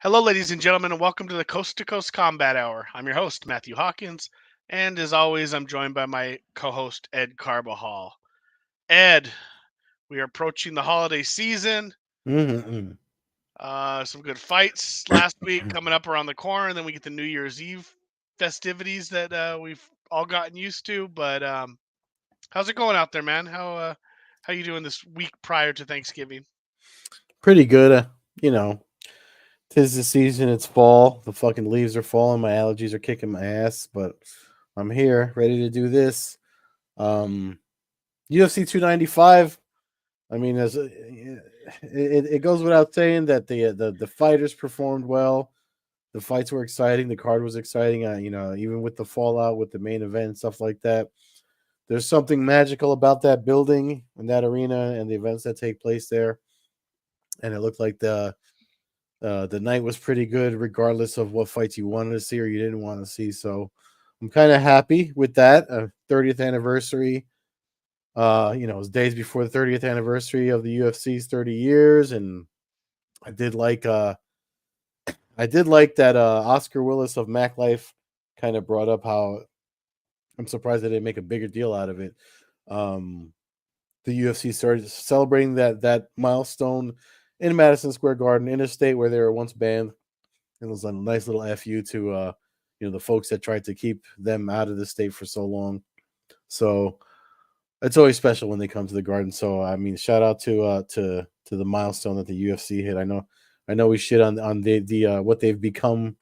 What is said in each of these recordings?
Hello, ladies and gentlemen, and welcome to the Coast to Coast Combat Hour. I'm your host, Matthew Hawkins, and as always, I'm joined by my co host, Ed Carbajal. Ed, we are approaching the holiday season. Mhm. Some good fights last week coming up around the corner, and then we get the New Year's Eve festivities that we've all gotten used to. But how's it going out there, man? How you doing this week prior to Thanksgiving? Pretty good. You know, 'tis the season. It's fall. The fucking leaves are falling. My allergies are kicking my ass, but I'm here, ready to do this. Um, UFC 295. I mean, it goes without saying that the fighters performed well. The fights were exciting. The card was exciting. Even with the fallout with the main event and stuff like that. There's something magical about that building and that arena and the events that take place there. And it looked like the night was pretty good, regardless of what fights you wanted to see or you didn't want to see. So I'm kind of happy with that. 30th anniversary. It was days before the 30th anniversary of the UFC's 30 years, and I did like uh I did like that Oscar Willis of Mac Life kind of brought up how I'm surprised they didn't make a bigger deal out of it. Um, the UFC started celebrating that milestone in Madison Square Garden, in a state where they were once banned. It was a nice little fu to the folks that tried to keep them out of the state for so long. So it's always special when they come to the Garden. So I mean, shout out to the milestone that the UFC hit. I know we shit on the what they've become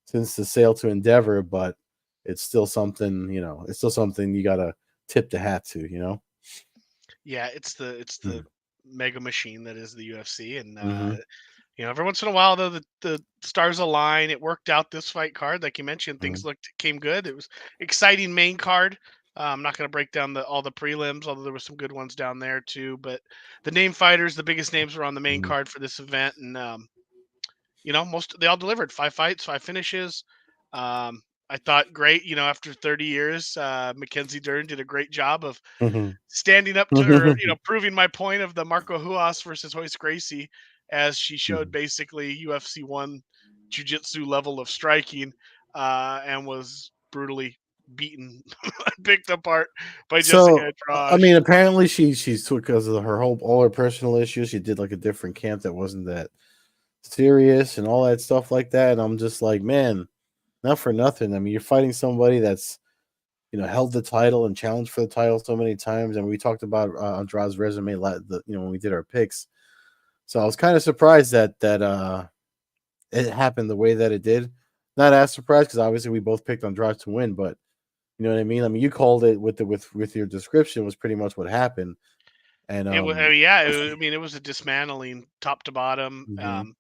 since the sale to Endeavor, but it's still something. It's still something you gotta tip the hat to. Yeah, it's the Mm. mega machine that is the UFC, and Mm-hmm. every once in a while, though, the stars align. It worked out this fight card, like you mentioned. Mm-hmm. Things came good. It was exciting main card. I'm not going to break down all the prelims, although there were some good ones down there too. But the name fighters, the biggest names, were on the main Mm-hmm. card for this event, and most they all delivered. 5 fights, 5 finishes. I thought great. After 30 years, Mackenzie Dern did a great job of standing up to, or proving my point of the Marco Huas versus Royce Gracie, as she showed basically UFC one jiu-jitsu level of striking, and was brutally beaten, picked apart by Jessica So, I Andrade. mean, apparently she's because of her whole all her personal issues. She did like a different camp that wasn't that serious and all that stuff like that. And I'm just like, man, not for nothing. I mean, you're fighting somebody that's held the title and challenged for the title so many times. And we talked about Andrade's resume, when we did our picks. So I was kind of surprised that it happened the way that it did. Not as surprised because obviously we both picked Andrade to win, but you know what I mean. I mean, you called it with your description was pretty much what happened, and Yeah, I mean, it was a dismantling top to bottom. mhm,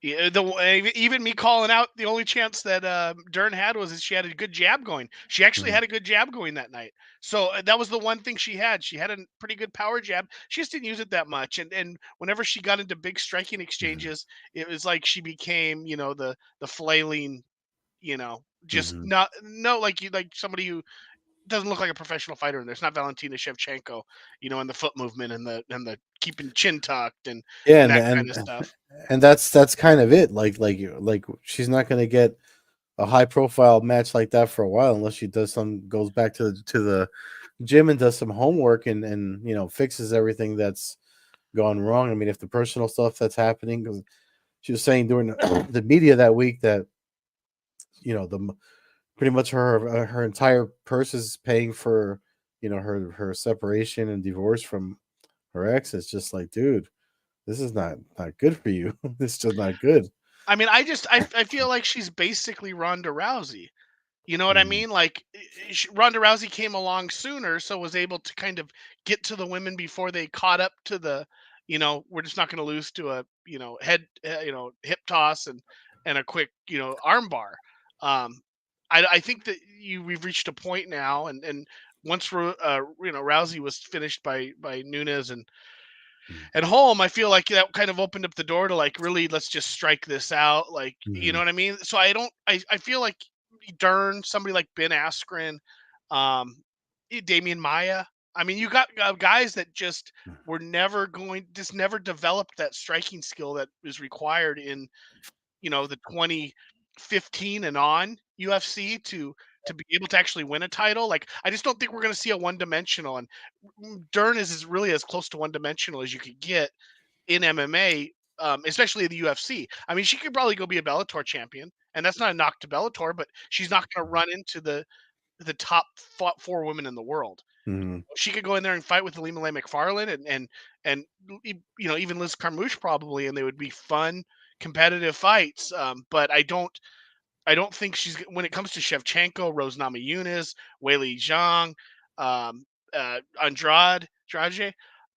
Yeah, even me calling out, the only chance that Dern had was that she had a good jab going. She actually mhm, had a good jab going that night. So that was the one thing she had. She had a pretty good power jab. She just didn't use it that much. And whenever she got into big striking mhm, exchanges, it was like she became, the flailing, just mhm. not no like you like somebody who doesn't look like a professional fighter. And there's not Valentina Shevchenko, and the foot movement and the keeping chin tucked Yeah, and and that kind of and stuff. and that's kind of it. Like she's not going to get a high profile match like that for a while unless she does some goes back to the gym and does some homework and fixes everything that's gone wrong. I mean, if the personal stuff that's happening, 'cause she was saying during the media that week that the pretty much her entire purse is paying for her separation and divorce from her ex. It's just like, dude, this is not good for you. This is just not good. I mean, I feel like she's basically Ronda Rousey. You know what I Mm, mean? Like Ronda Rousey came along sooner, so was able to kind of get to the women before they caught up to we're just not going to lose to a head hip toss and a quick arm bar. Um, I think that we've reached a point now, and once Rousey was finished by Nunes and mm, at home, I feel like that kind of opened up the door to like really let's just strike this out. Like, you know mhm, what I mean? So I don't I feel like Dern, somebody like Ben Askren, um, Damian Maya. I mean, you got guys that just were never developed that striking skill that is required in the 2015 and on UFC to be able to actually win a title. Like, I just don't think we're going to see a one dimensional. And Dern is really as close to one dimensional as you could get in MMA, especially in the UFC. I mean, she could probably go be a Bellator champion, and that's not a knock to Bellator, but she's not going to run into the top four women in the world. Mhm. She could go in there and fight with Alima Lay McFarlane and even Liz Carmouche probably, and they would be fun competitive fights. But I don't think she's when it comes to Shevchenko, Rose Namajunas, Weili Zhang, Andrade.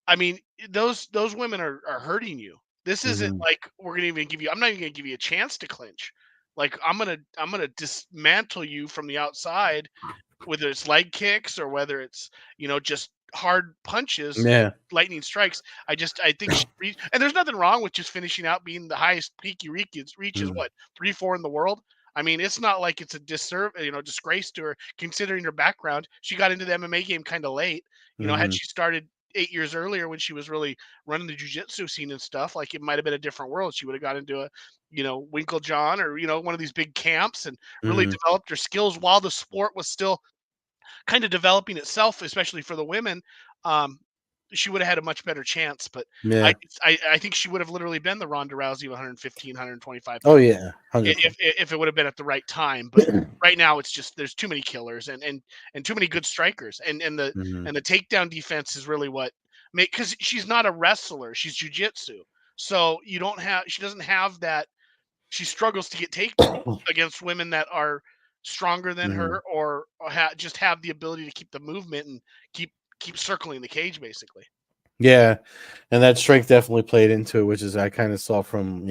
I mean, those women are hurting you. This isn't Mhm. like we're gonna even give you. I'm not even gonna give you a chance to clinch. Like, I'm gonna dismantle you from the outside, whether it's leg kicks or whether it's just hard punches, Yeah. lightning strikes. I think and there's nothing wrong with just finishing out being the highest peak you reach is Mm. what 3-4 in the world. I mean, it's not like it's a disgrace to her considering her background. She got into the MMA game kind of late. Had Mhm. she started 8 years earlier when she was really running the jujitsu scene and stuff, like it might have been a different world. She would have got into a Winkle John or one of these big camps and really Mhm. developed her skills while the sport was still kind of developing itself, especially for the women. um, she would have had a much better chance. But I, Yeah. I think she would have literally been the Ronda Rousey of 115, 125 Oh pounds yeah. 100%. if it would have been at the right time. But right now, it's just there's too many killers and too many good strikers, Mhm. and the takedown defense is really what make because she's not a wrestler, she's jujitsu. So she doesn't have that. She struggles to get takedowns against women that are stronger than Mhm. her or just have the ability to keep the movement and keep circling the cage basically. Yeah, and that strength definitely played into it, which is I kind of saw from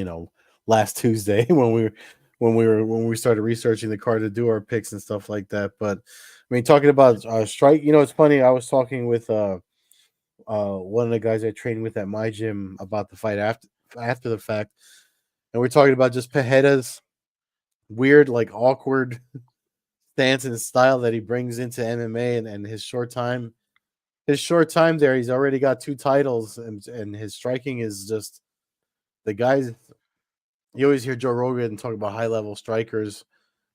last Tuesday when we started researching the card to do our picks and stuff like that. But I mean, talking about strike, it's funny. I was talking with one of the guys I trained with at my gym about the fight after the fact, and we're talking about just Pejeda's weird, like awkward stance and style that he brings into MMA and his short time there, he's already got two titles, and his striking is just the guys. You always hear Joe Rogan talk about high level strikers.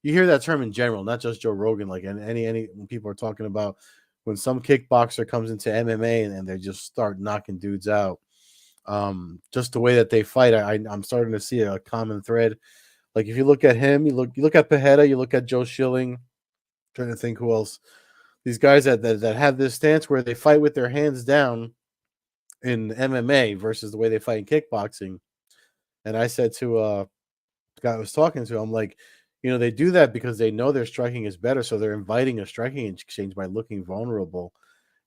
You hear that term in general, not just Joe Rogan. Like any when people are talking about when some kickboxer comes into MMA and they just start knocking dudes out. Just the way that they fight, I'm starting to see a common thread. Like if you look at him, you look at Pajeda, you look at Joe Schilling. Trying to think who else. These guys that have this stance where they fight with their hands down in MMA versus the way they fight in kickboxing. And I said to the guy I was talking to, I'm like, they do that because they know their striking is better, so they're inviting a striking exchange by looking vulnerable,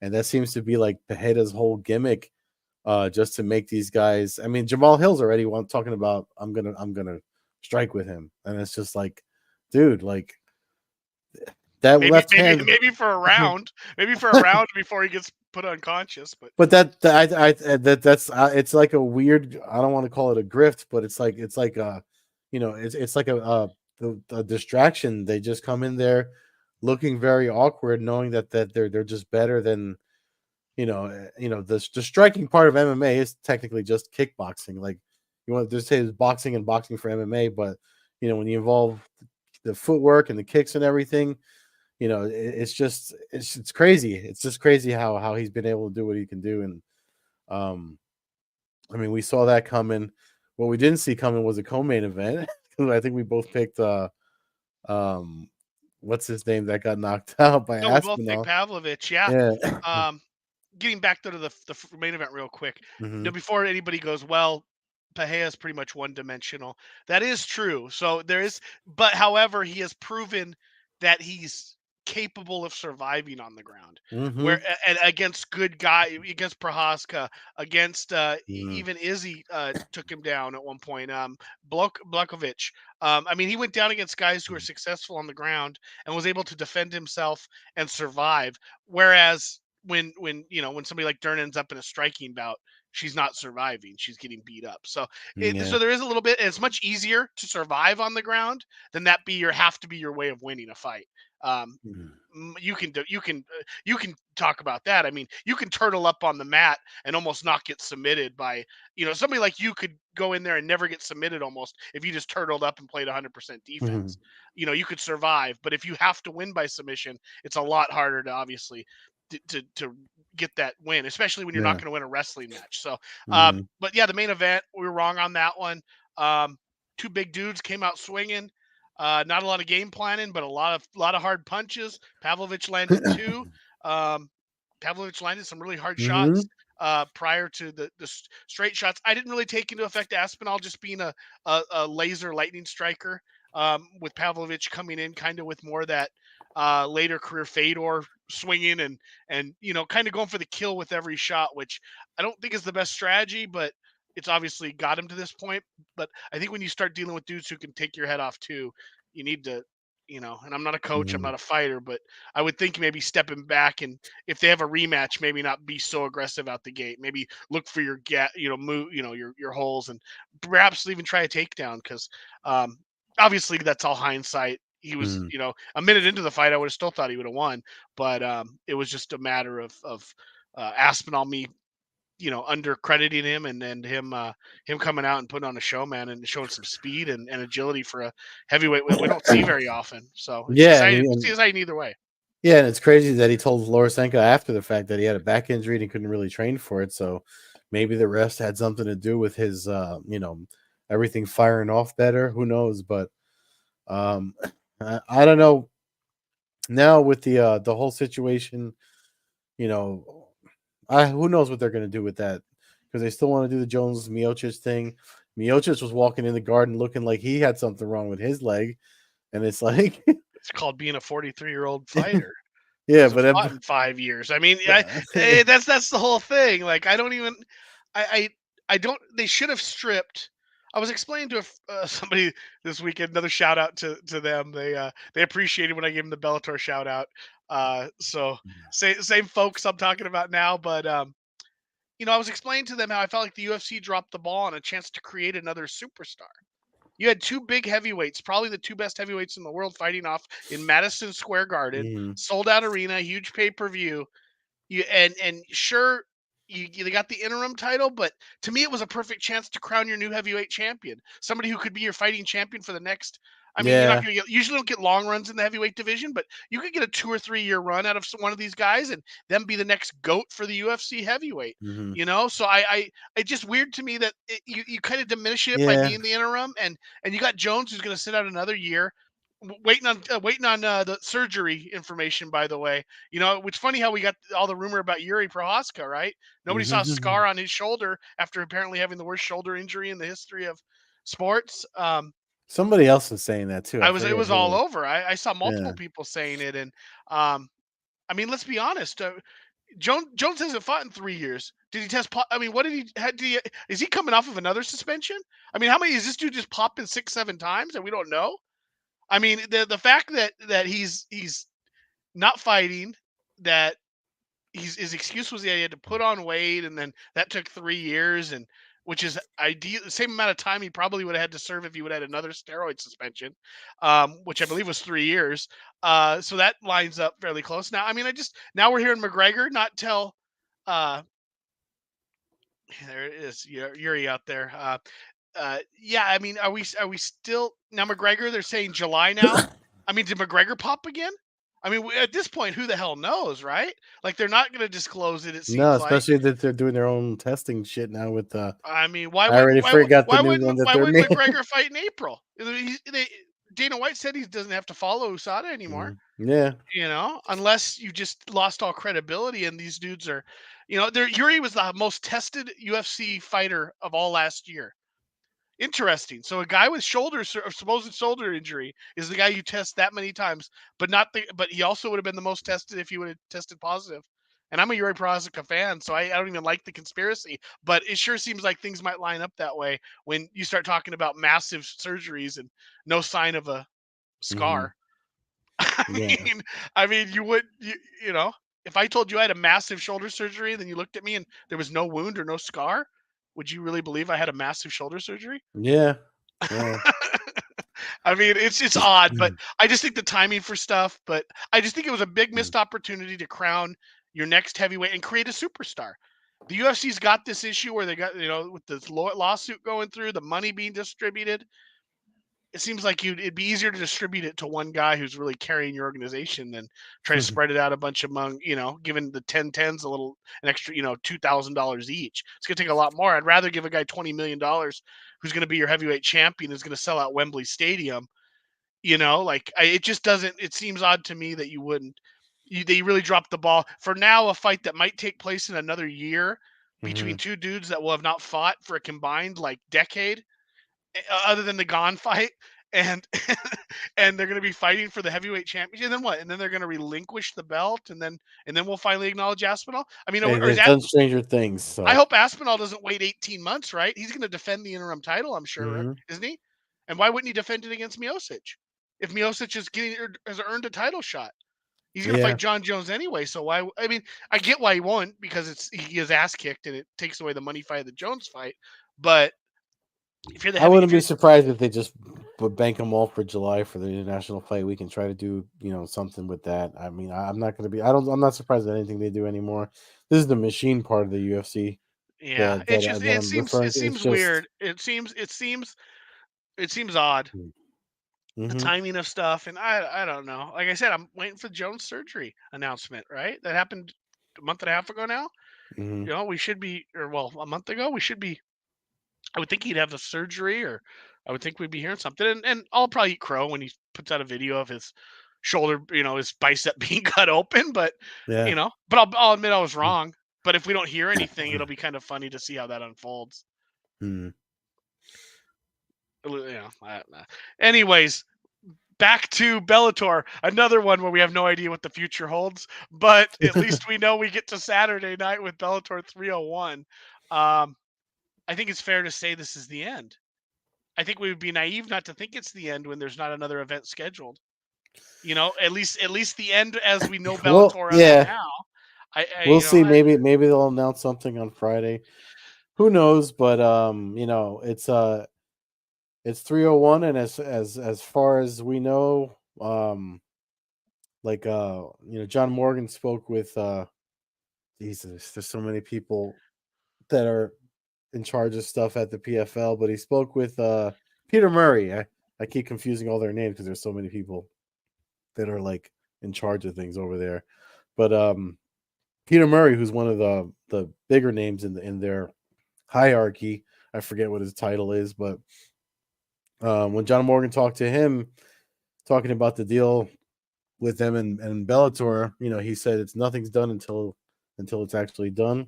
and that seems to be like Pejeda's whole gimmick, just to make these guys. I mean, Jamal Hill's already one talking about I'm gonna strike with him, and it's just like, dude, like that Maybe left maybe hand. maybe for a round, maybe for a round before he gets put unconscious. But But that's it's like a weird. I don't want to call it a grift, but it's like it's like a distraction. They just come in there looking very awkward, knowing that they're just better than the striking part of MMA is technically just kickboxing. Like you want to just say it's boxing and boxing for MMA, but when you involve the footwork and the kicks and everything, it's just it's crazy. It's just crazy how he's been able to do what he can do. And um I mean, we saw that coming. What we didn't see coming was a co-main event. I think we both picked um what's his name that got knocked out by no, we both picked Aspinall. Pavlovich. Yeah. Yeah. Um, Getting back to the main event real quick. Hmm. Before anybody goes, well, Pahea is pretty much one dimensional. That is true. So there is, but however, he has proven that he's capable of surviving on the ground. Where Hmm. and against good guy, against Prohaska, against Hmm. even Izzy took him down at one point. Blokovic. I mean, he went down against guys who are successful on the ground and was able to defend himself and survive. Whereas when somebody like Dern ends up in a striking bout, she's not surviving. She's getting beat up. So Yeah. so there is a little bit. It's much easier to survive on the ground than that be your have to be your way of winning a fight. Um, Mhm. you can talk about that. I mean, you can turtle up on the mat and almost not get submitted by, somebody like you could go in there and never get submitted almost if you just turtled up and played 100% Mhm. defense. You could survive, but if you have to win by submission, it's a lot harder to obviously to get that win, especially when you're not Yeah. going to win a wrestling match. So, Mhm. but yeah, the main event, we were wrong on that one. Um, Two big dudes came out swinging. Not a lot of game planning, but a lot of hard punches. Pavlovich landed two. Um, Pavlovich landed some really hard shots Mhm. prior to the straight shots. I didn't really take into effect Aspinall just being a laser lightning striker. With Pavlovich coming in kind of with more of that later career Fedor swinging and kind of going for the kill with every shot, which I don't think is the best strategy, but it's obviously got him to this point. But I think when you start dealing with dudes who can take your head off too, you need to, and I'm not a coach, I'm Mhm. not a fighter, but I would think maybe stepping back and if they have a rematch, maybe not be so aggressive out the gate. Maybe look for your move, your holes, and perhaps even try a takedown because um, obviously that's all hindsight. He was, Mhm. a minute into the fight, I would have still thought he would have won, but it was just a matter of Aspinall me under crediting him and him coming out and putting on a show, man, and showing some speed and agility for a heavyweight that we don't see very often. So it's Yeah, exciting. It's exciting either way. yeah, and it's crazy that he told Lorosenko after the fact that he had a back injury and he couldn't really train for it. So maybe the rest had something to do with his, everything firing off better. Who knows? But um, I don't know. Now with the whole situation, you know, I who knows what they're going to do with that because they still want to do the Jones Miocic thing. Miocic was walking in the garden looking like he had something wrong with his leg, and it's like, It's called being a 43-year-old fighter who yeah, hasn't but fought in 5 years. I mean, that's the whole thing. Like, I don't even, I, I don't. They should have stripped. I was explaining to somebody this weekend. Another shout out to them. They appreciated when I gave them the Bellator shout out. So same folks I'm talking about now, but I was explaining to them how I felt like the UFC dropped the ball on a chance to create another superstar. You had two big heavyweights, probably the two best heavyweights in the world, fighting off in Madison Square Garden, Mhm. sold out arena, huge pay per view. And sure, you got the interim title, but to me, it was a perfect chance to crown your new heavyweight champion, somebody who could be your fighting champion for the next. I mean, you're not Yeah. going to get usually don't get long runs in the heavyweight division, but you could get a 2 or 3 year run out of one of these guys and then be the next goat for the UFC heavyweight. Mhm. So I it's just weird to me that you kind of diminish it by Yeah. being the interim, and you got Jones who's going to sit out another year, waiting on the surgery information. By the way, it's funny how we got all the rumor about Yuri Prohaska, right? Nobody saw a scar Mhm. on his shoulder after apparently having the worst shoulder injury in the history of sports. Somebody else was saying that too. I It forget was all who. over. I saw multiple Yeah. people saying it, and um, I mean, let's be honest. Jones hasn't fought in 3 years. Did he test? I mean, what did he? Is he coming off of another suspension? I mean, how many is this dude just popping 6, 7 times and we don't know? I mean, the fact that he's not fighting, that his excuse was that he had to put on weight, and then that took 3 years, and which is ideal, the same amount of time he probably would have had to serve if he would have had another steroid suspension, which I believe was 3 years. So that lines up fairly close. Now, I mean, now we're hearing McGregor not tell. Uh, there it is, Yuri out there. Yeah, I mean, are we still now McGregor? They're saying July now. I mean, did McGregor pop again? I mean, at this point, who the hell knows, right? Like, they're not going to disclose it. It No, seems like. especially that they're doing their own testing shit now with I mean, why I wouldn't already why would forgot the why new wouldn't one that why they're wouldn't making. McGregor fight in April? Dana White said he doesn't have to follow USADA anymore. Yeah. Unless you just lost all credibility, and these dudes are, Yuri was the most tested UFC fighter of all last year. Interesting. So a guy with supposed shoulder injury is the guy you test that many times, but he also would have been the most tested if he would have tested positive. And I'm a Yuri Prohaska fan, so I don't even like the conspiracy. But it sure seems like things might line up that way when you start talking about massive surgeries and no sign of a Mhm. scar. I Yeah. mean, I mean, you know, if I told you I had a massive shoulder surgery, then you looked at me and there was no wound or no scar, would you really believe I had a massive shoulder surgery? Yeah. Yeah. I mean, it's odd, but I just think the timing for stuff. But I just think it was a big missed opportunity to crown your next heavyweight and create a superstar. The UFC's got this issue where they got with this lawsuit going through, the money being distributed. It seems like it'd be easier to distribute it to one guy who's really carrying your organization than try to spread it out a bunch among, giving the 10-10s an extra, $2,000 each. It's going to take a lot more. I'd rather give a guy $20 million who's going to be your heavyweight champion, who's going to sell out Wembley Stadium. It just doesn't, it seems odd to me that you wouldn't, they really dropped the ball for now. A fight that might take place in another year between Mhm. two dudes that will have not fought for a combined decade other than the Gone fight, and and they're going to be fighting for the heavyweight championship. And then what? And then they're going to relinquish the belt, and then we'll finally acknowledge Aspinall. I mean, Hey, or is they've that? done stranger things, I so hope Aspinall doesn't wait 18 months. Right? He's going to defend the interim title. I'm sure, right? mhm. Isn't he? And why wouldn't he defend it against Miocic? If Miocic has earned a title shot, he's going to fight Yeah. John Jones anyway. So why? I mean, I get why he won't because he gets ass kicked and it takes away the money fight of the Jones fight. But if you're the I heavy, wouldn't if be you're surprised if they just bank them all for July for the international fight. We can try to do, something with that. I mean, I'm not going to be. I'm not surprised at anything they do anymore. This is the machine part of the UFC Yeah, that it's just that it I'm seems referring it to. It's seems just. weird. It seems odd, the Mm-hmm. timing of stuff, and I don't know. Like I said, I'm waiting for Jones' surgery announcement. Right, that happened a month and a half ago now. Mm-hmm. We should be, or well, a month ago, we should be. I would think he'd have the surgery, or I would think we'd be hearing something. And I'll probably eat crow when he puts out a video of his shoulder, his bicep being cut open. But Yeah. I'll admit I was wrong. But if we don't hear anything, it'll be kind of funny to see how that unfolds. Mm-hmm. Anyways, back to Bellator, another one where we have no idea what the future holds, but at least we know we get to Saturday night with Bellator 301. Um, I think it's fair to say this is the end. I think we would be naive not to think it's the end when there's not another event scheduled. At least the end as we know Well, Bellator as of yeah, now. I we'll you know see. I, Maybe they'll announce something on Friday. Who knows? But it's 301, and as far as we know, John Morgan spoke with Jesus. There's so many people that are in charge of stuff at the PFL, but he spoke with Peter Murray. I keep confusing all their names because there's so many people that are like in charge of things over there. But Peter Murray, who's one of the bigger names in their hierarchy, I forget what his title is, but when John Morgan talked to him, talking about the deal with them and Bellator, he said it's nothing's done until it's actually done.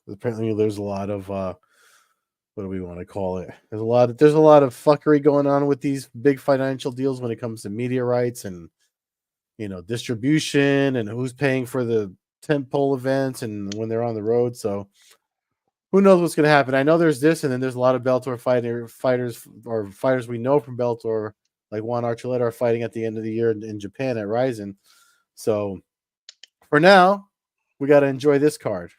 Apparently, there's a lot of what do we want to call it? There's a lot of fuckery going on with these big financial deals when it comes to media rights and distribution and who's paying for the tentpole events and when they're on the road. So who knows what's going to happen? I know there's this, and then there's a lot of Bellator fighters we know from Bellator, like Juan Archuleta, are fighting at the end of the year in Japan at Ryzen. So for now, we got to enjoy this card.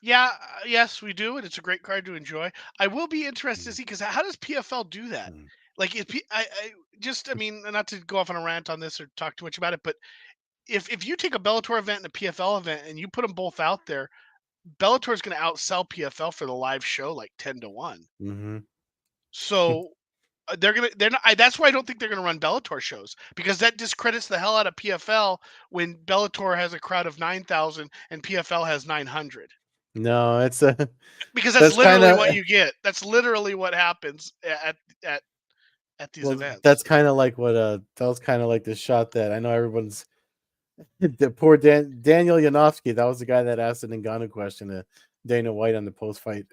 yeah, yes, we do, and it's a great card to enjoy. I will be interested to see because how does PFL do that? Like, I mean, not to go off on a rant on this or talk too much about it, but if you take a Bellator event and a PFL event and you put them both out there, Bellator is going to outsell PFL for the live show like 10-1. Mm-hmm. So they're not. That's why I don't think they're gonna run Bellator shows because that discredits the hell out of PFL when Bellator has a crowd of 9,000 and PFL has 900. No, Because that's that's kind literally of what you get. That's literally what happens at at these well, events. that's kind of like what that was kind of like the shot that I know everyone's the poor Daniel Yanofsky. That was the guy that asked an Ngannou question to Dana White on the post fight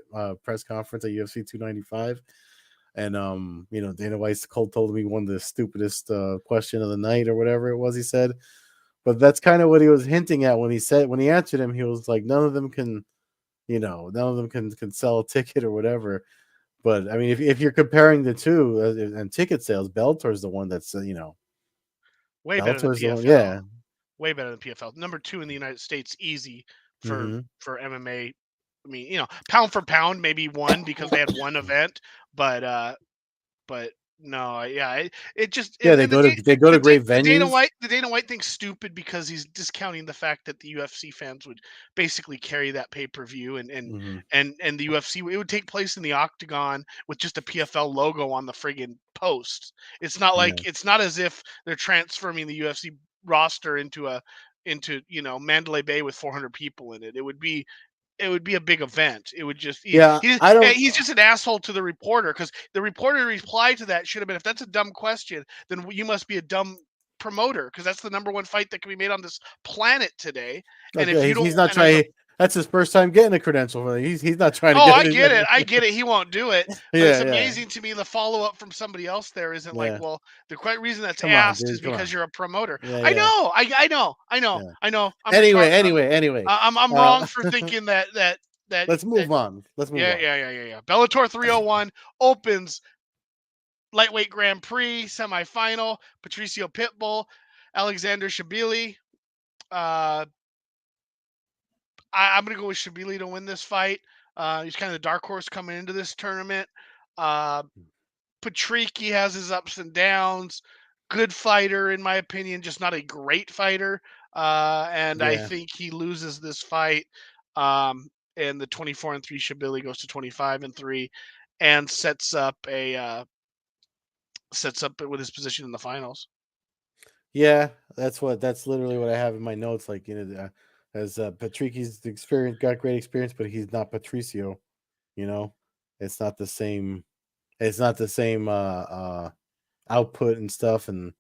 press conference at UFC 295. And Dana White's told me one of the stupidest question of the night or whatever it was he said. But that's kind of what he was hinting at when he answered him. He was like, none of them can, none of them can sell a ticket or whatever. But I mean, if you're comparing the two and ticket sales, Bellator's the one that's Way better than Bellator's the one, PFL. yeah. Way better than PFL. Number two in the United States, easy for Mm-hmm. MMA. I mean, pound for pound, maybe one because they had one event, but No, yeah, it just Yeah, and they go to great The venues. Dana White thing's stupid because he's discounting the fact that the UFC fans would basically carry that pay-per-view Mhm. and the UFC it would take place in the octagon with just a PFL logo on the friggin' post. Yeah. It's not as if they're transforming the UFC roster into, Mandalay Bay with 400 people in it. It would be a big event. It would just Yeah, I don't he's just an asshole to the reporter because the reporter reply to that should have been, if that's a dumb question, then you must be a dumb promoter because that's the number one fight that can be made on this planet today. And if okay, you don't, he's not and as a trying. That's his first time getting a credential for it. He's not trying to oh, get I it. get it. He won't do it, but it's Yeah, yeah, amazing to me the follow up from somebody else there isn't like, yeah. well, the quite reason that's Come on, asked is dude. Come because on. you're a promoter. Yeah, I yeah, know, I know, yeah. I know. I'm retarded. Anyway. I'm wrong Uh, for thinking that let's that move on. Let's move yeah, on. yeah, yeah, yeah, yeah. Bellator 301 opens lightweight Grand Prix semifinal. Patricio Pitbull, Alexander Shabili. Uh, I'm gonna go with Shabili to win this fight. He's kind of the dark horse coming into this tournament. Uh, Patricky has his ups and downs. Good fighter, in my opinion, just not a great fighter. And I Yeah, think he loses this fight. And the 24-3 Shabili goes to 25-3, and sets up with his position in the finals. yeah. That's literally what I have in my notes. Like as Patricki's experience got great experience, but he's not Patricio. You know, it's not the same. It's not the same output and stuff, and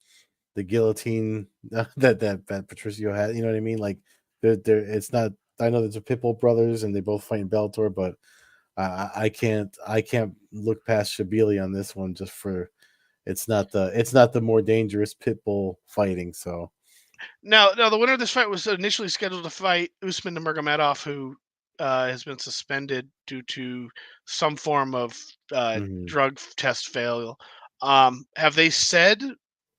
the guillotine that Patricio had. You know what I mean? Like it's not. I know there's a Pitbull brothers, and they both fight in Bellator, but I can't look past Shabili on this one just for it's not the more dangerous Pitbull fighting. So Now, the winner of this fight was initially scheduled to fight Usman Nurmagomedov, who has been suspended due to some form of mhm. drug test fail. Have they said?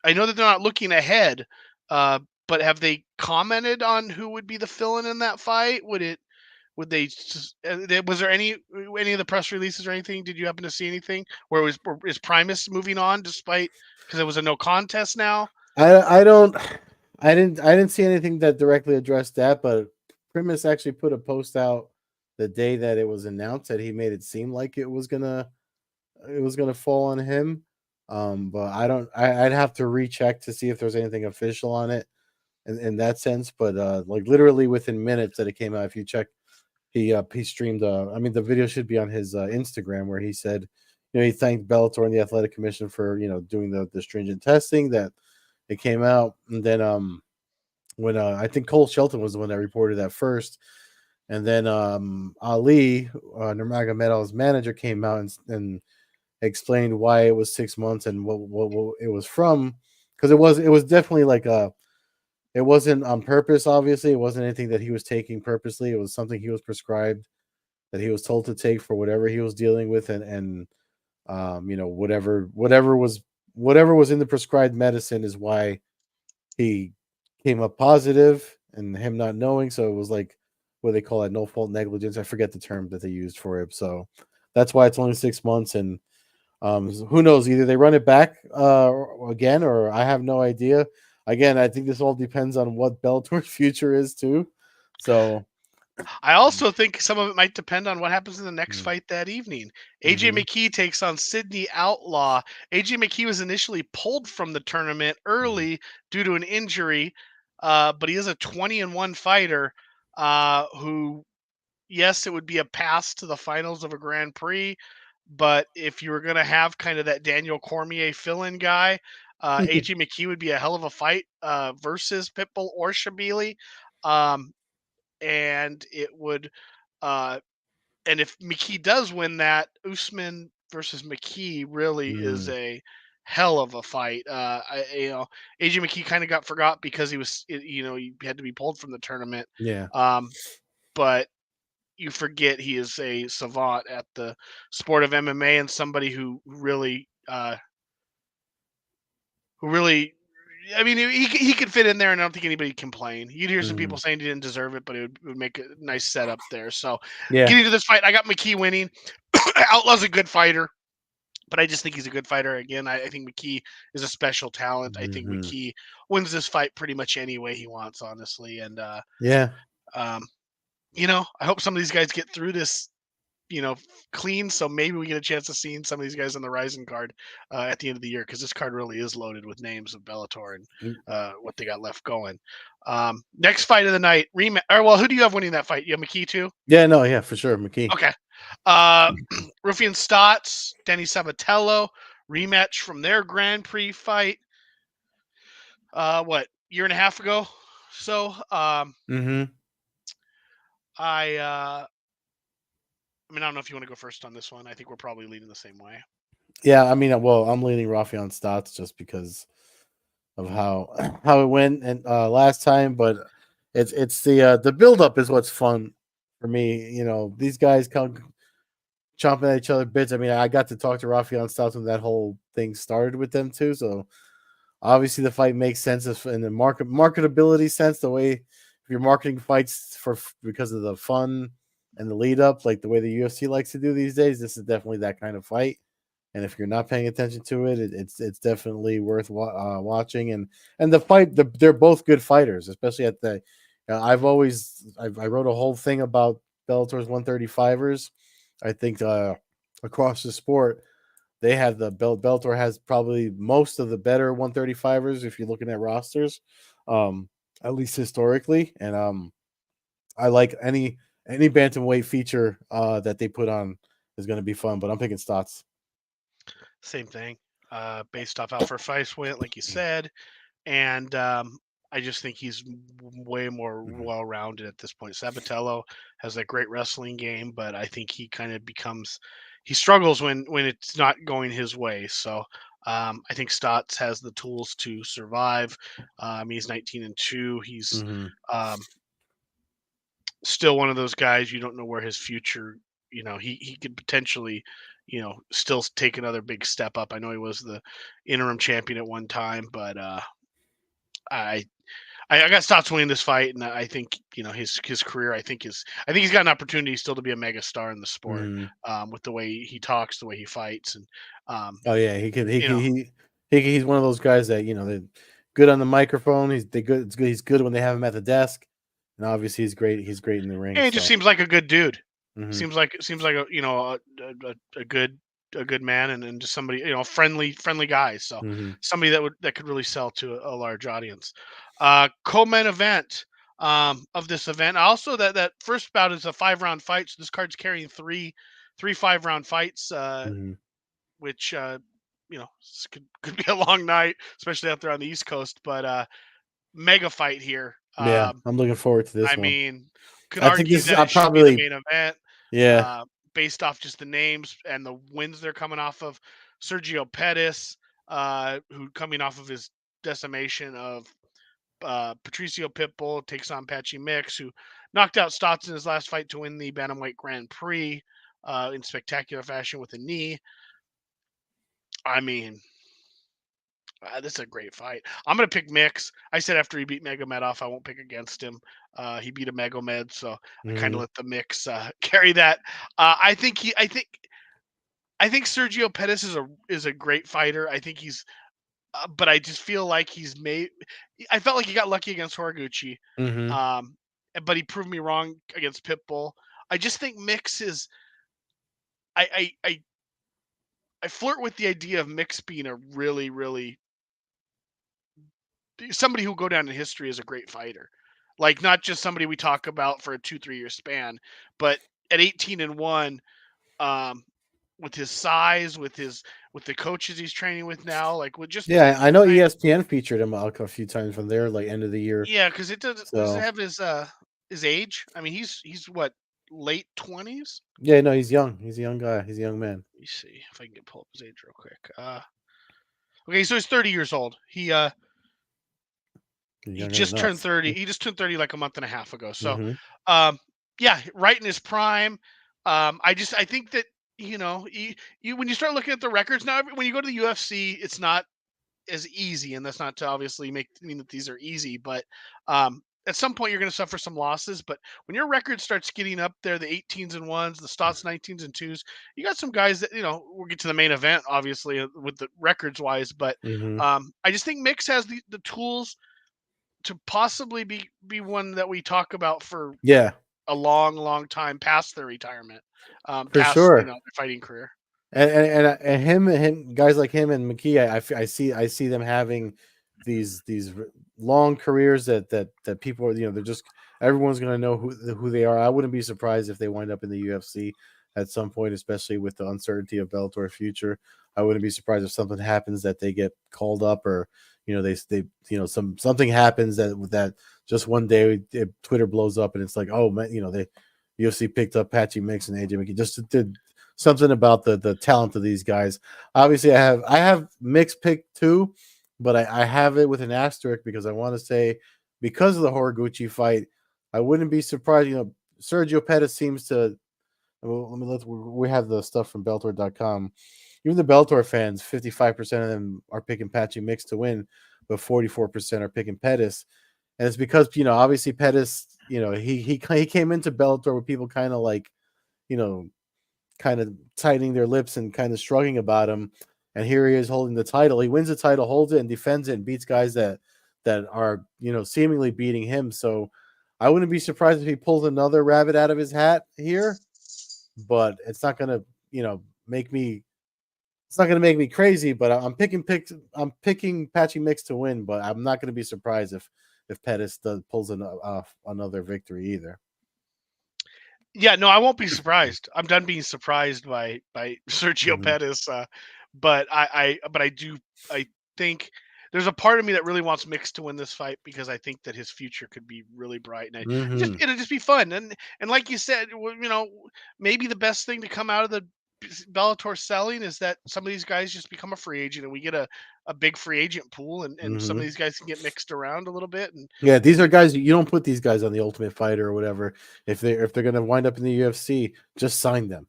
I know that they're not looking ahead, uh, but have they commented on who would be the fill-in in that fight? Would they? Was there any of the press releases or anything? Did you happen to see anything where it was or is Primus moving on despite because it was a no contest now? I don't I didn't see anything that directly addressed that, but Primus actually put a post out the day that it was announced that he made it seem like it was gonna fall on him. But I don't. I'd have to recheck to see if there's anything official on it in that sense. But like literally within minutes that it came out, if you check, he streamed. I mean, the video should be on his Instagram where he said, he thanked Bellator and the Athletic Commission for doing the stringent testing that it came out, and then when I think Cole Shelton was the one that reported that first, and then Ali Nurmagomedov's manager came out and explained why it was 6 months and what it was from, because it was definitely like it wasn't on purpose. Obviously, it wasn't anything that he was taking purposely. It was something he was prescribed that he was told to take for whatever he was dealing with, and whatever was in the prescribed medicine is why he came up positive, and him not knowing. So it was like what they call it, no fault negligence. I forget the term that they used for it. So that's why it's only 6 months, and who knows? Either they run it back again, or I have no idea. Again, I think this all depends on what Bellator's future is too. So, I also think some of it might depend on what happens in the next mm, fight that evening. AJ mhm, McKee takes on Sydney Outlaw. AJ McKee was initially pulled from the tournament mhm, early due to an injury, but he is a 20-1 fighter who, yes, it would be a pass to the finals of a Grand Prix. But if you were going to have kind of that Daniel Cormier fill-in guy, AJ McKee would be a hell of a fight versus Pitbull or Shabili. Um, and it would uh and if McKee does win that, Usman versus McKee really is mm, a hell of a fight. AJ McKee kind of got forgot because he had to be pulled from the tournament. yeah. Um, but you forget he is a savant at the sport of MMA and somebody who really I mean, he could fit in there, and I don't think anybody can complain. You'd hear some Mhm. people saying he didn't deserve it, but it would make a nice setup there. So, Yeah. getting to this fight, I got McKee winning. Outlaw's a good fighter. but I just think he's a good fighter. Again, I think McKee is a special talent. I think Mhm. McKee wins this fight pretty much any way he wants, honestly. And Yeah. um, I hope some of these guys get through this, clean. So maybe we get a chance of seeing some of these guys on the Rising card at the end of the year, because this card really is loaded with names of Bellator and Mm. what they got left going. Next fight of the night, rematch. Or well, who do you have winning that fight? You have McKee too. Yeah, no, yeah, for sure, McKee. Okay. Uh, Rufian Stotts, Denny Sabatello, rematch from their Grand Prix fight. What, year and a half ago? So, Mhm. I mean, I don't know if you want to go first on this one. I think we're probably leading the same way. Yeah, I mean, well, I'm leaning Rafion Stotts just because of how how it went and last time, but it's the build up is what's fun for me. These guys come chomping at each other bits. I mean, I got to talk to Rafion Stotts when that whole thing started with them too, so obviously the fight makes sense in the marketability sense. The way if you're marketing fights because of the fun and the lead up, like the way the UFC likes to do these days, this is definitely that kind of fight. And if you're not paying attention to it, it's definitely worth watching. And the fight, they're both good fighters, especially at the. I wrote a whole thing about Bellator's 135ers. I think across the sport, they have Bellator has probably most of the better 135ers if you're looking at rosters, um, at least historically. And I like any bantamweight feature that they put on is going to be fun. But I'm picking Stotts. Same thing. Based off how first fights went, like you said, and I just think he's way more Mhm. well-rounded at this point. Sabatello has that great wrestling game, but I think he kind of he struggles when it's not going his way. So I think Stotts has the tools to survive. He's 19-2. He's Mhm. um, still one of those guys you don't know where his future. He could potentially, still take another big step up. I know he was the interim champion at one time, but I I got Stotts winning this fight, and I think his career. I think he's got an opportunity still to be a mega star in the sport, Mhm. with the way he talks, the way he fights, and um, Oh yeah, he could. you know, He's one of those guys that they're good on the microphone. They good. It's good. He's good when they have him at the desk, and obviously he's great. He's great in the ring. and he just So. seems like a good dude. Mhm. Seems like a good man, and just somebody, friendly guy. So Mhm. somebody that could really sell to a large audience. Co-main event of this event. Also, that first bout is a 5-round fight. So this card's carrying three 5-round fights. Mhm. Which could be a long night, especially out there on the East Coast. But mega fight here. Yeah, I'm looking forward to this I one. mean, could I think argue this is that I it should be the probably main event, yeah. uh, based off just the names and the wins they're coming off of. Sergio Pettis, who coming off of his decimation of Patricio Pitbull, takes on Patchy Mix, who knocked out Stotts in his last fight to win the Bantamweight Grand Prix in spectacular fashion with a knee. I mean, this is a great fight. I'm gonna pick Mix. I said after he beat Megomed I won't pick against him. He beat a Megomed, so I kind of Mhm. let the Mix carry that. I think Sergio Pettis is a great fighter. I think but I just feel like he's made. I felt like he got lucky against Horiguchi, Mhm. um, but he proved me wrong against Pitbull. I just think Mix is. I I I, I flirt with the idea of Mix being a really somebody who'll go down in history as a great fighter. Like not just somebody we talk about for a 2-3 year span, but at 18-1, um, with his size, with the coaches he's training with now, like with just Yeah, I know I ESPN featured him a few times from there, like end of the year. yeah, because it does it So have his age? I mean, he's what, late 20s? yeah, no, he's young. He's a young guy. He's a young man. Let me see if I can pull up his age real quick. Okay, so he's 30 years old. He's He younger than just turned us. 30. He just turned 30 like a month and a half ago. So, Mhm. um, yeah, right in his prime. I think that when you start looking at the records now, when you go to the UFC, it's not as easy, and that's not to obviously mean that these are easy, but at some point you're going to suffer some losses, but when your record starts getting up there, the 18s and ones, the Stotts 19s and twos, you got some guys that we'll get to the main event obviously with the records wise, but Mhm. I just think Mix has the tools to possibly be one that we talk about for Yeah, a long, long time past their retirement, for past sure. their fighting career. And him guys like him and McKee, I see them having these long careers that people are, they're just, everyone's gonna know who they are. I wouldn't be surprised if they wind up in the UFC at some point, especially with the uncertainty of Bellator's future. I wouldn't be surprised if something happens that they get called up, or they something happens that just one day Twitter blows up and it's like, oh man, they UFC picked up Patchy Mix and AJ McKee just did something about the talent of these guys. Obviously, I have mixed pick too, but I have it with an asterisk because I want to say, because of the Horiguchi fight, I wouldn't be surprised. Sergio Pettis seems to. Well, we have the stuff from Bellator.com. Even the Bellator fans, 55% of them are picking Patchy Mix to win, but 44% are picking Pettis. And it's because, obviously Pettis, he came into Bellator with people kind of like, you know, kind of tightening their lips and kind of shrugging about him. And here he is holding the title. He wins the title, holds it, and defends it, and beats guys that are seemingly beating him. So I wouldn't be surprised if he pulls another rabbit out of his hat here. But it's not gonna make me. It's not gonna make me crazy. But I'm picking Patchy Mix to win. But I'm not gonna be surprised if Pettis pulls another victory either. Yeah, no, I won't be surprised. I'm done being surprised by Sergio Hmm. Pettis. But I think there's a part of me that really wants Mix to win this fight because I think that his future could be really bright, and Hmm. it'll just be fun. And like you said, maybe the best thing to come out of the Bellator selling is that some of these guys just become a free agent, and we get a big free agent pool, and some of Hmm. these guys can get mixed around a little bit, Yeah, these are and guys you don't put these guys on the Ultimate Fighter or whatever. If they're gonna wind up in the UFC, just sign them.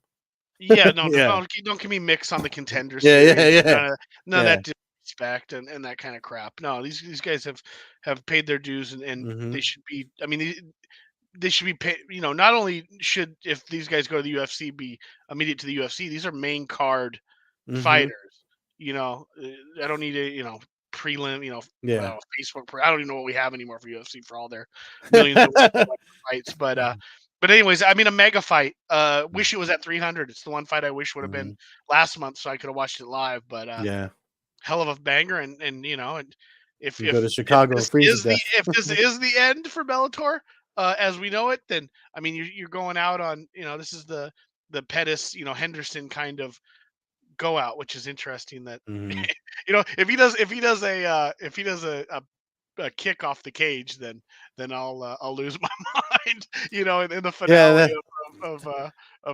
yeah, no, Yeah, don't give me Mix on the Contender yeah, Series. yeah, yeah, None of yeah. that disrespect and that kind of crap. No, these guys have paid their dues, and Hmm. they should be. I mean, they should be paid. Not only should, if these guys go to the UFC, be immediate to the UFC. These are main card Hmm. fighters. I don't need a prelim. Yeah. Facebook. I don't even know what we have anymore for UFC for all their millions of fights. But anyways, I mean a mega fight. Wish it was at 300. It's the one fight I wish would have been Mhm. last month, so I could have watched it live. But Yeah. hell of a banger, and and if You go to if Chicago and this freeze to is the death. if this is the end for Bellator, as we know it, then I mean you're going out on this is the Pettis Henderson kind of go out, which is interesting that Mhm. if he does a kick off the cage, then I'll lose my mind, in the Yeah, finale of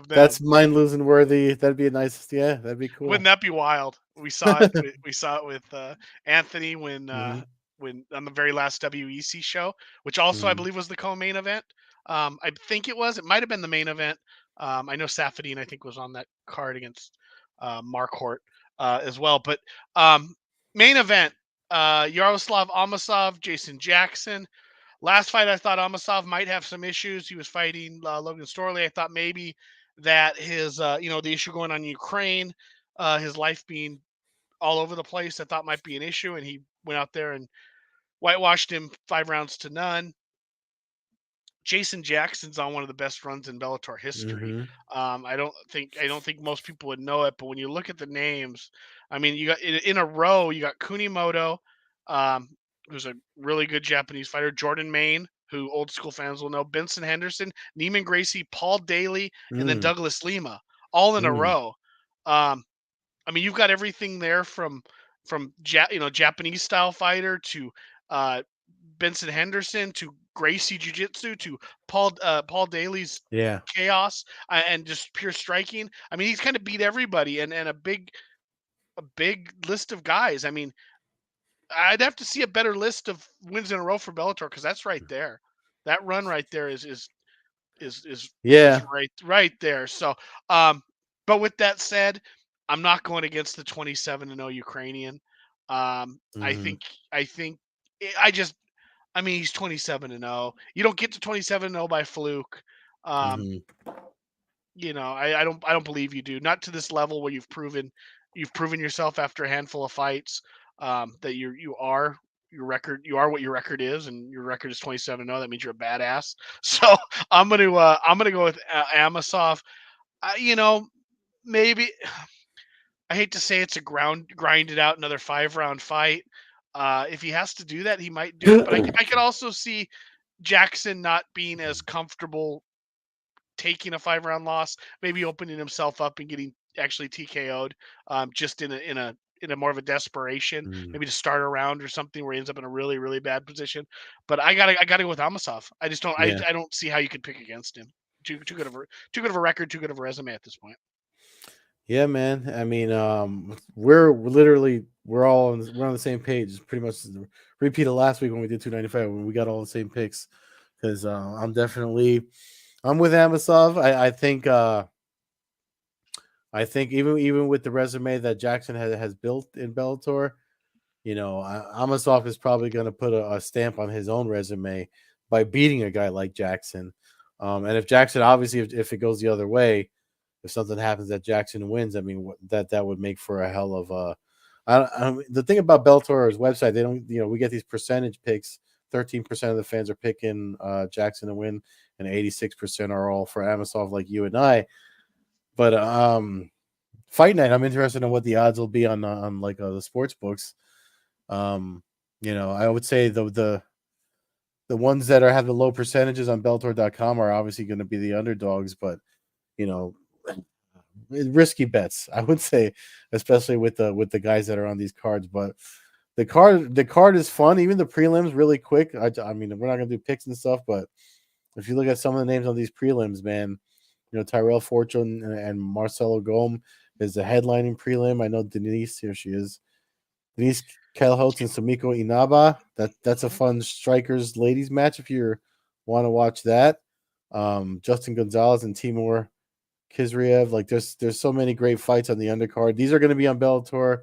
them. that's mind losing worthy. That'd be a nice, yeah, that'd be Wouldn't cool. that be wild? We saw it. We saw it with Anthony Mhm. when on the very last WEC show, which also I Mhm. believe was the co-main event. I think it was. It might have been the main event. I know Safadine I think was on that card against Marquardt as well. But main event: Yaroslav Amosov, Jason Jackson. Last fight, I thought Amasov might have some issues. He was fighting Logan Storley. I thought maybe that his, the issue going on in Ukraine, his life being all over the place, I thought might be an issue. And he went out there and whitewashed him 5 rounds to none. Jason Jackson's on one of the best runs in Bellator history. Mhm. I don't think most people would know it, but when you look at the names, I mean, you got in a row, you got Kunimoto, um, who's a really good Japanese fighter, Jordan Main, who old school fans will know, Benson Henderson, Neiman Gracie, Paul Daly, and then Mm. Douglas Lima, all in a Mm. row. Um, I mean, you've got everything there from Japanese style fighter to uh, Benson Henderson to Gracie Jiu Jitsu to Paul Daly's Yeah. chaos and just pure striking. I mean, he's kind of beat everybody and a big list of guys. I mean, I'd have to see a better list of wins in a row for Bellator because that's right there. That run right there is is is Yeah. right there. So, um, but with that said, I'm not going against the 27-0 Ukrainian. I Mhm. think I think I just I mean, he's 27-0. You don't get to 27-0 by fluke. Um, Mhm. I don't believe you do. Not to this level where you've proven yourself after a handful of fights, that you are what your record is, and your record is 27-0. That means you're a badass. So I'm gonna go with Amosov. You know, maybe I hate to say it's a grinded out another 5-round fight. If he has to do that, he might do it. But I could also see Jackson not being as comfortable taking a 5-round loss, maybe opening himself up and getting actually TKO'd, just in a more of a desperation, Mm. maybe to start a round or something where he ends up in a really really bad position. But I gotta go with Amasov. I just don't I, Yeah. I don't see how you could pick against him. Too good of a record, too good of a resume at this point. Yeah, man. I mean, we're literally we're on the same page. It's pretty much the repeat of last week when we did 295 when we got all the same picks. Because I'm with Amosov. I think even with the resume that Jackson has built in Bellator, Amosov is probably going to put a stamp on his own resume by beating a guy like Jackson. And if Jackson, obviously, if it goes the other way, if something happens that Jackson wins, I mean, that would make for a hell of a. The thing about Bellator's website, they don't, we get these percentage picks. 13% of the fans are picking Jackson to win, and 86% are all for Amosov, like you and I. But fight night, I'm interested in what the odds will be on like the sports books. Um, I would say the ones that have the low percentages on Bellator.com are obviously going to be the underdogs, but you know, risky bets, I would say, especially with the guys that are on these cards. But the card is fun. Even the prelims really quick. I mean, we're not gonna do picks and stuff, but if you look at some of the names on these prelims, man, Tyrell Fortune and Marcelo Gome is the headlining prelim. I know Denise, here she is. Denise Calhotes and Sumiko Inaba. That's a Mhm. fun strikers ladies match if you want to watch that. Justin Gonzalez and Timur Kizriev. Like there's so many great fights on the undercard. These are going to be on Bellator.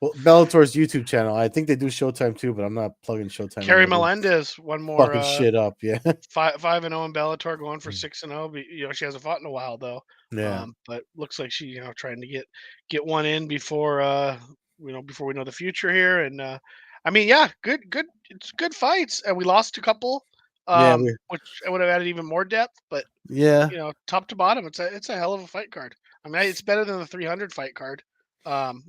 Well, Bellator's YouTube channel. I think they do Showtime too, but I'm not plugging Showtime in. Kerry But they're Melendez, one more fucking shit up. Yeah. 5-0 in Bellator, going for 6-0. She hasn't fought in a while though, Yeah. but looks like she trying to get one in before before we know the future here. And I mean, yeah, good, it's good fights, and we lost a couple, Yeah. which I would have added even more depth. But Yeah. top to bottom, it's a hell of a fight card. I mean, it's better than the 300 fight card, um,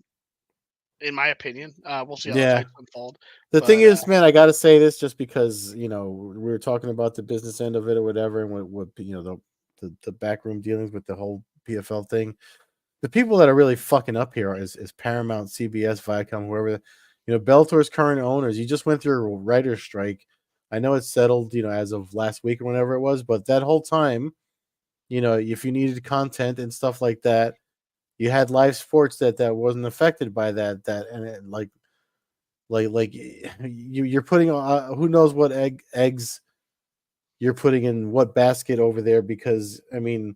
in my opinion. We'll see how the Yeah. fights unfold, The thing but is, man, I got to say this just because we were talking about the business end of it or whatever, and what the backroom dealings with the whole PFL thing. The people that are really fucking up here is Paramount, CBS, Viacom, whoever. Bellator's current owners. You just went through a writer's strike. I know it's settled, as of last week or whenever it was, but that whole time, if you needed content and stuff like that, you had live sports that wasn't affected by that and like you're putting who knows what eggs you're putting in what basket over there, because I mean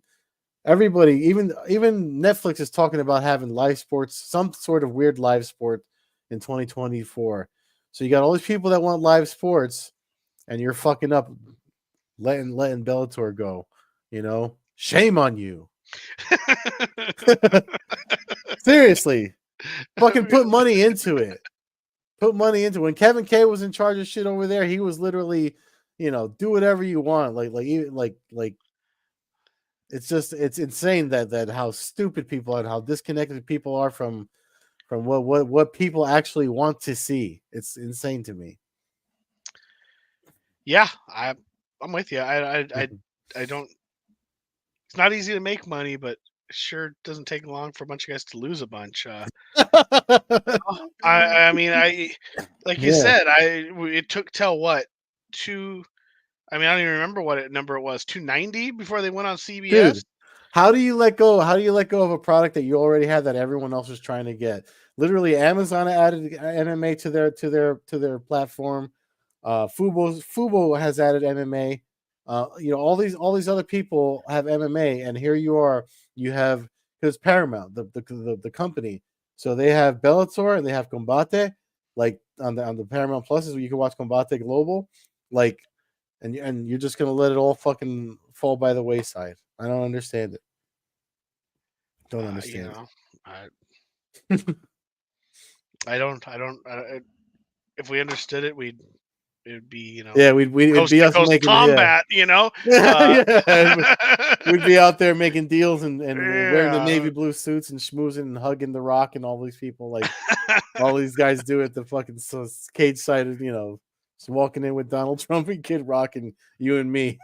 everybody, even Netflix is talking about having live sports, some sort of weird live sport in 2024. So you got all these people that want live sports, and you're fucking up letting Bellator go. Shame on you. Seriously, fucking put money into it. Put money into it. When Kevin K was in charge of shit over there, he was literally, do whatever you want. Even like it's insane that how stupid people are and how disconnected people are from what people actually want to see. It's insane to me. yeah, I'm with you. I don't. It's not easy to make money, but it sure doesn't take long for a bunch of guys to lose a bunch. I mean, like you Yeah, said, it took till what, two. I mean, I don't even remember what number it was. 290 before they went on CBS. dude. How do you let go? How do you let go of a product that you already had that everyone else was trying to get? Literally, Amazon added MMA to their platform. Fubo has added MMA. All these other people have MMA, and here you are. You have, because Paramount, the company, so they have Bellator and they have Combate, like on the Paramount Pluses where you can watch Combate Global, like, and you're just gonna let it all fucking fall by the wayside. I don't understand it. Don't You understand know, I it. I don't I don't. If we understood it, it'd be Yeah, we'd it'd coast be to us coast making it. Yeah, combat. Uh, yeah. We'd be out there making deals and wearing the navy yeah. blue suits and schmoozing and hugging the Rock and all these people like all these guys do at the fucking cage side. Just walking in with Donald Trump and Kid Rock and you and me.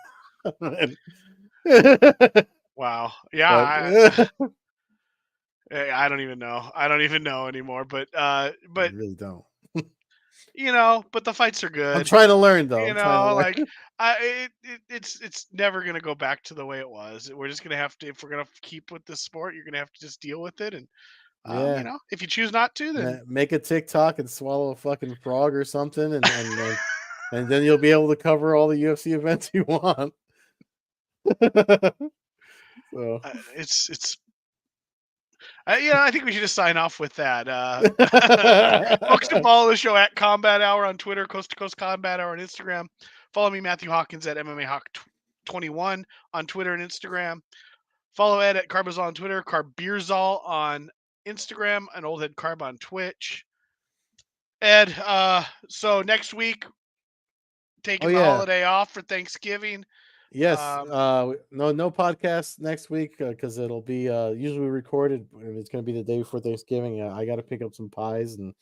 but Wow. Yeah. I don't even know. I don't even know anymore. But you really don't. but the fights are I'm good. trying to learn though. I'm trying to Like learn. it's never gonna go back to the way it was. We're just gonna have to, if we're gonna keep with this sport, you're gonna have to just deal with it. And Yeah. if you choose not to, then Make a TikTok and swallow a fucking frog or something, and then you'll be able to cover all the UFC events you want. So it's I think we should just sign off with that. Folks can follow the show at Combat Hour on Twitter, Coast to Coast Combat Hour on Instagram. Follow me, Matthew Hawkins, at MMA Hawk 21 on Twitter and Instagram. Follow Ed at Carbazol on Twitter, Carbeerzol on Instagram, and Old Head Carb on Twitch. Ed, so next week, oh taking the yeah, holiday off for Thanksgiving. yes. Um, No podcast next week because it'll be usually recorded and it's gonna be the day before Thanksgiving. I got to pick up some pies and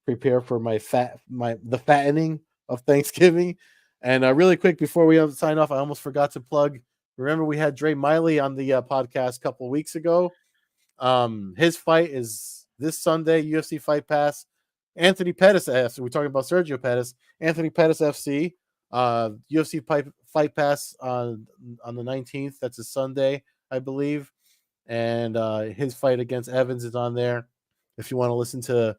prepare for the fattening of Thanksgiving. And really quick before we sign off, I almost forgot to plug. Remember we had Dre Miley on the podcast a couple of weeks ago. His fight is this Sunday, UFC Fight Pass. Anthony Pettis FC. We're talking about Sergio Pettis. Anthony Pettis FC. UFC Fight Pass on the 19th. That's a Sunday, I believe. And his fight against Evans is on there. If you want to listen to,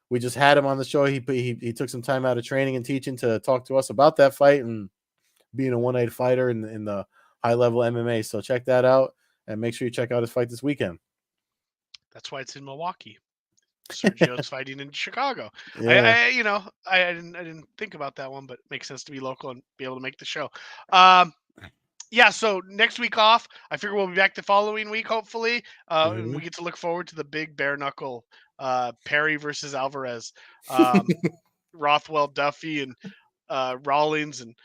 we just had him on the show. He took some time out of training and teaching to talk to us about that fight and being a 1-8 fighter in the high level MMA. So check that out and make sure you check out his fight this weekend. that's why it's in Milwaukee. Sergio's fighting in Chicago. Yeah. I didn't think about that one, but it makes sense to be local and be able to make the show. Um, yeah, so next week off, I figure we'll be back the following week, hopefully, and Mm-hmm. we get to look forward to the big bare knuckle Perry versus Alvarez, um, Rothwell, Duffy, and Rawlings and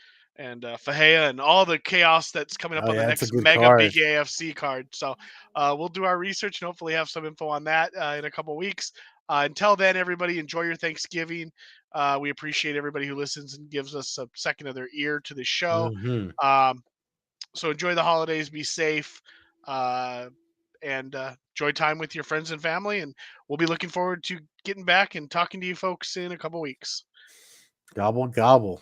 Fajea and all the chaos that's coming up Oh on the yeah, that's a next good mega big card. AFC card. So we'll do our research and hopefully have some info on that in a couple weeks. Until then, everybody, enjoy your Thanksgiving. We appreciate everybody who listens and gives us a second of their ear to the show. Mm-hmm. So enjoy the holidays, be safe, and enjoy time with your friends and family. And we'll be looking forward to getting back and talking to you folks in a couple weeks. Gobble gobble.